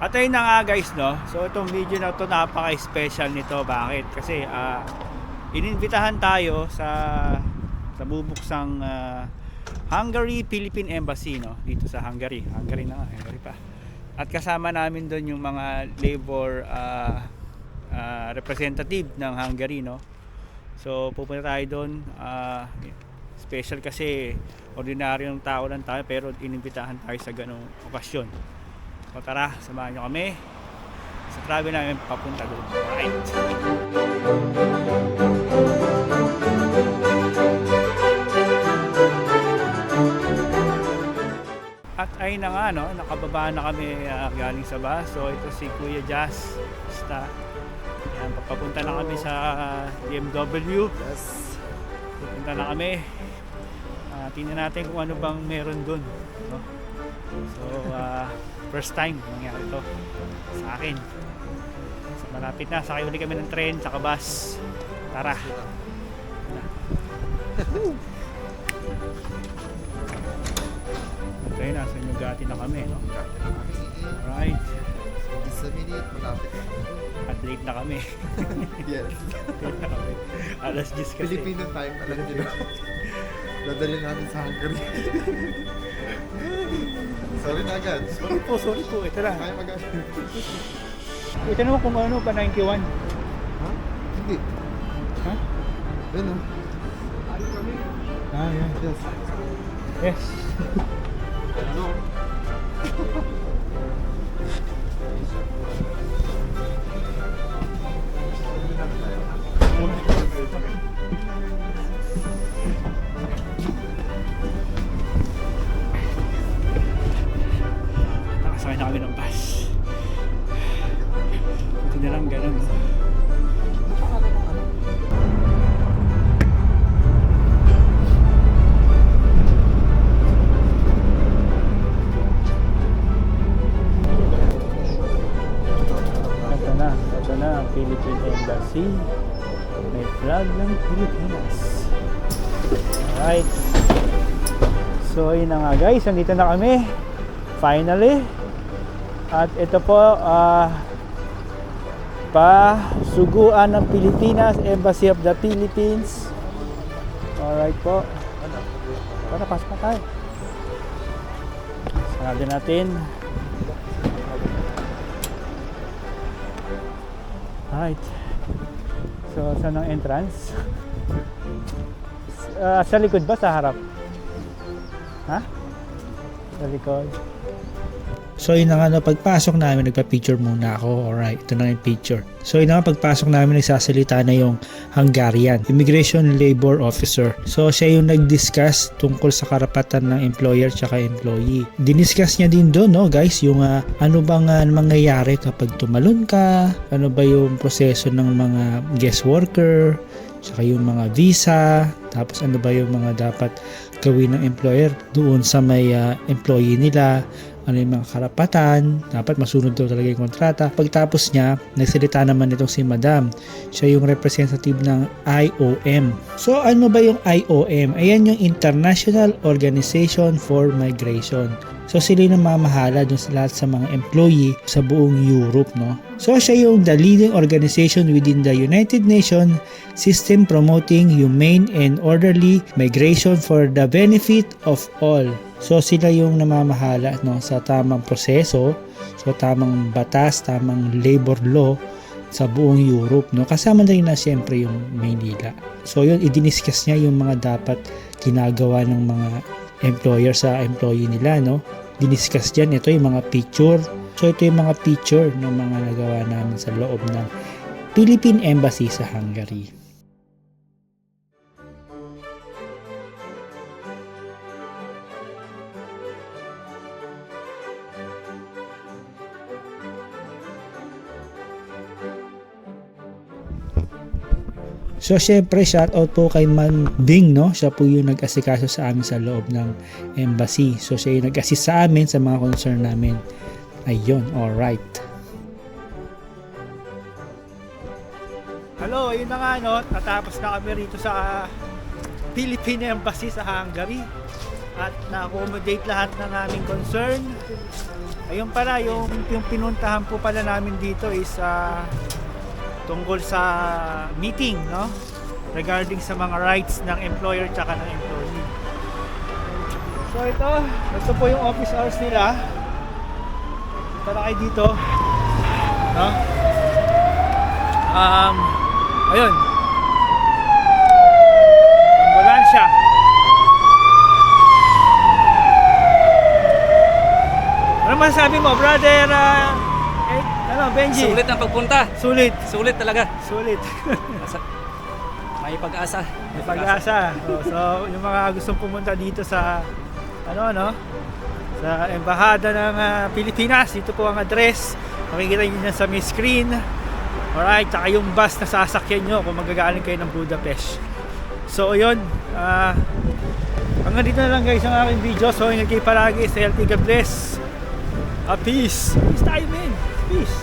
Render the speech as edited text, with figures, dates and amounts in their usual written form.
At ayun na nga guys, no? So itong video na to napaka-special nito. Bakit? Kasi ininbitahan tayo sa bubuksang Hungary Philippine Embassy, no? Dito sa Hungary. Hungary na nga, Hungary pa. At kasama namin doon yung mga labor representative ng Hungary, no? So pupunta tayo doon. Special kasi ordinaryong tao lang tayo pero inimbitahan tayo sa ganong okasyon. So tara, samahan nyo kami sa travel namin papunta doon. Alright. At ayun na nga, no, nakababa na kami galing sa bus. So ito si Kuya Jazz. Basta yan, papunta na kami sa BMW. Yes. Pupunta na kami. Tingnan natin kung ano bang meron doon, no? So first time nangyari ito sa akin. So malapit na, sakay ulit kami ng tren saka bus. Tara. Okay, nasa Nugati na kami, no? Alright. Sa minute, malapit. At late na kami. Yes. Late na kami. Alas 10 kasi. Filipino time, alam nyo na. Dadali namin sa Hungary. Sorry na agad. Sorry po. Ito lang. Kaya mag-agad. Ito naman kung ano pa 91. Ha? Hindi. Ha? Yan o. Yan. Yes. Yes. Ano? Nakasakay na kami ng bus. Buti na lang ganun. Ito na ang Philippine Embassy. May flag ng Pilipinas. Alright. So yun na nga guys, nandito na kami. Finally. At ito po pasuguan ng Pilipinas, Embassy of the Philippines. Alright po. Tara, pasok na tayo. Sarado natin. Alright. So, saan ang entrance? Sa likod ba? Sa harap? Ha? Sa likod. So yun na nga, no, pagpasok namin nagpa-picture muna ako. Alright, ito na yung picture. So yun na nga, pagpasok namin nagsasalita na yung Hungarian Immigration Labor Officer. So siya yung nag-discuss tungkol sa karapatan ng employer tsaka employee. Diniscuss niya din doon, no guys, yung ano bang mangyayari kapag tumalon ka, ano ba yung proseso ng mga guest worker, tsaka yung mga visa, tapos ano ba yung mga dapat gawin ng employer doon sa may employee nila, ano yung mga karapatan, dapat masunod daw talaga yung kontrata. Pagtapos niya, nagsalita naman itong si Madam. Siya yung representative ng IOM. So ano ba yung IOM? Ayan yung International Organization for Migration. So sila yung namamahala dun sa lahat sa mga employee sa buong Europe, no? So siya yung the leading organization within the United Nations system promoting humane and orderly migration for the benefit of all. So sila yung namamahala, no, sa tamang proseso, so tamang batas, tamang labor law sa buong Europe, no? Kasama na rin na siyempre yung Maynila. So yun, i-discuss niya yung mga dapat ginagawa ng mga employer sa employee nila, no? Diniscuss dyan, ito yung mga picture. So ito yung mga picture ng mga nagawa namin sa loob ng Philippine Embassy sa Hungary. So syempre shoutout po kay Man Bing, no? Siya po yung nag-asikaso sa amin sa loob ng embassy. So siya yung nag-assist sa amin sa mga concern namin. Ayun, alright. Hello, ayun na nga, no? Natapos na kami rito sa Philippine Embassy sa Hungary. At na-accommodate lahat ng aming concern. Ayun pala, yung pinuntahan po pala namin dito is tungkol sa meeting, no? Regarding sa mga rights ng employer tsaka ng employee. So ito po yung office hours nila. Tara kayo dito, no? Ayun. Ambulansya. Ano masasabi mo, brother? Benji? Sulit ang pagpunta. Sulit. Sulit talaga. Sulit. May pag-asa. May pag-asa. So, yung mga gustong pumunta dito sa sa Embahada ng Pilipinas, dito po ang address. Makikita niyo yan sa may screen. Alright, tsaka yung bus na sasakyan nyo kung magagaling kayo ng Budapest. So, yun. Hanggang dito na lang guys ang aking video. So, ingat kayo palagi. Stay healthy. God bless. Peace. Peace tayo, man. Peace.